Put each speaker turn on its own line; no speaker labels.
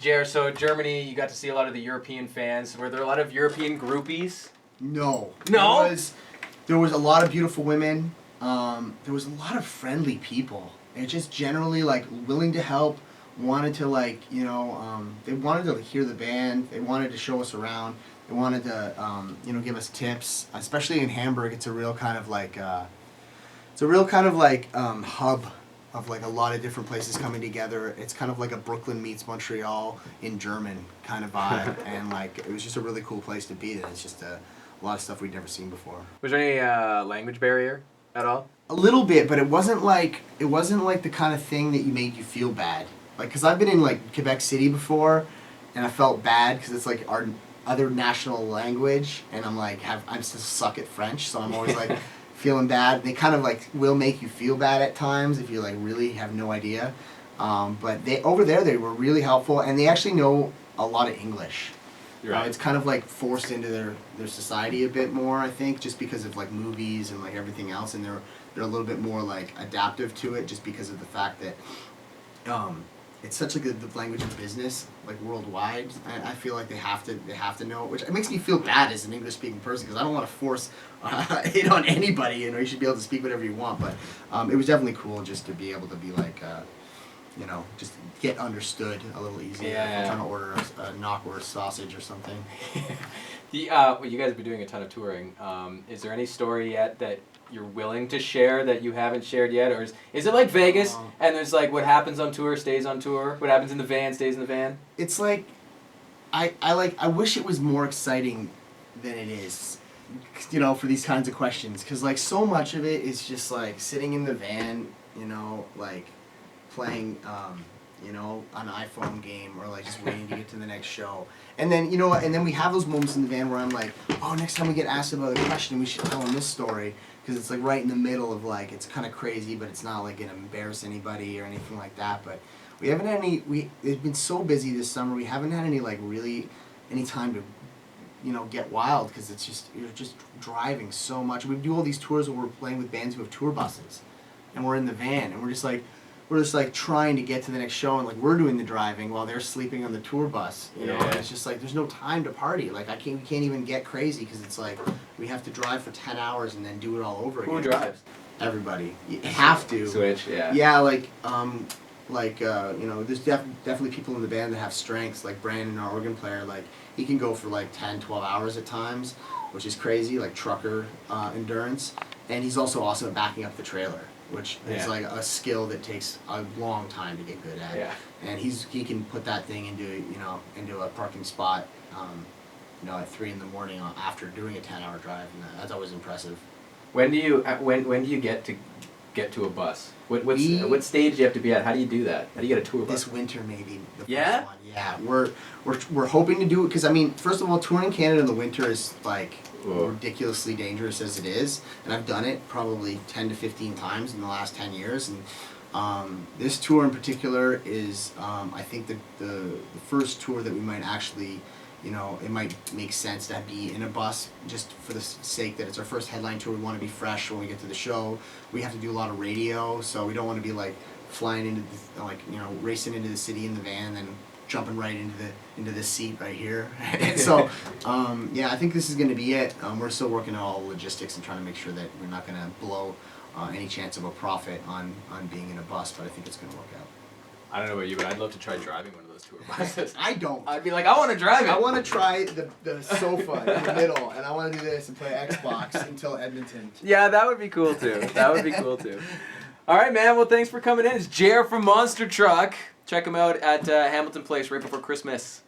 Jer, so Germany, you got to see a lot of the European fans. Were there a lot of European groupies?
No.
No?
There was a lot of beautiful women. There was a lot of friendly people. And just generally like willing to help, wanted to they wanted to hear the band. They wanted to show us around. They wanted to give us tips. Especially in Hamburg, it's a real kind of hub of like a lot of different places coming together. It's kind of like a Brooklyn meets Montreal in German kind of vibe, and like it was just a really cool place to be. And it's just a lot of stuff we'd never seen before.
Was there any language barrier at all?
A little bit, but it wasn't like the kind of thing that you made you feel bad. Like, cause I've been in like Quebec City before, and I felt bad because it's like our other national language, and I'm like I'm just suck at French, so I'm always like. Feeling bad. They kind of like will make you feel bad at times if you like really have no idea. But they over there they were really helpful, and they actually know a lot of English.
Right.
It's kind of like forced into their society a bit more, I think, just because of like movies and like everything else, and they're a little bit more like adaptive to it, just because of the fact that it's such like the language of business, like worldwide. I feel like they have to know it, which it makes me feel bad as an English speaking person because I don't want to force it on anybody. You should be able to speak whatever you want. But it was definitely cool just to be able to be like, just get understood a little easier.
Yeah.
If I'm trying to order a knockwurst sausage or something.
You guys have been doing a ton of touring. Is there any story yet that you're willing to share that you haven't shared yet, or is it like Vegas and there's like what happens on tour stays on tour, what happens in the van stays in the van?
It's like I wish it was more exciting than it is, for these kinds of questions, because like so much of it is just like sitting in the van, like playing an iPhone game or like just waiting to get to the next show. And then, and then we have those moments in the van where I'm like, oh, next time we get asked about a question, we should tell them this story. Because it's like right in the middle of like, it's kind of crazy, but it's not like going to embarrass anybody or anything like that. But we haven't had it's been so busy this summer, we haven't had any time to, get wild, because you're just driving so much. We do all these tours where we're playing with bands who have tour buses. And we're in the van, and we're just like trying to get to the next show, and like we're doing the driving while they're sleeping on the tour bus. And it's just like there's no time to party. Like we can't even get crazy because it's like we have to drive for 10 hours and then do it all over again.
Who drives?
Everybody. You have to.
Switch, yeah.
Yeah, there's definitely people in the band that have strengths. Like Brandon, our organ player, like he can go for like 10, 12 hours at times, which is crazy, like trucker endurance. And he's also awesome at backing up the trailer, which is like a skill that takes a long time to get good at.
Yeah.
And he can put that thing into a parking spot, at 3 a.m. after doing a 10-hour drive, and that's always impressive.
When do you get to a bus? What stage do you have to be at? How do you do that? How do you get a tour bus?
This winter, maybe. The
Yeah?
first one. Yeah, we're hoping to do it because first of all, touring Canada in the winter is like ridiculously dangerous as it is, and I've done it probably 10 to 15 times in the last 10 years, and this tour in particular is I think the first tour that we might actually. It might make sense to be in a bus just for the sake that it's our first headline tour. We want to be fresh when we get to the show. We have to do a lot of radio, so we don't want to be like flying into racing into the city in the van and then jumping right into the seat right here. And so, I think this is going to be it. We're still working on all the logistics and trying to make sure that we're not going to blow any chance of a profit on being in a bus, but I think it's going to work out.
I don't know about you, but I'd love to try driving one of those tour buses.
I don't.
I'd be like, I want to drive it.
I want to try the sofa in the middle, and I want to do this and play Xbox until Edmonton.
Yeah, that would be cool too. All right, man. Well, thanks for coming in. It's Jer from Monster Truck. Check him out at Hamilton Place right before Christmas.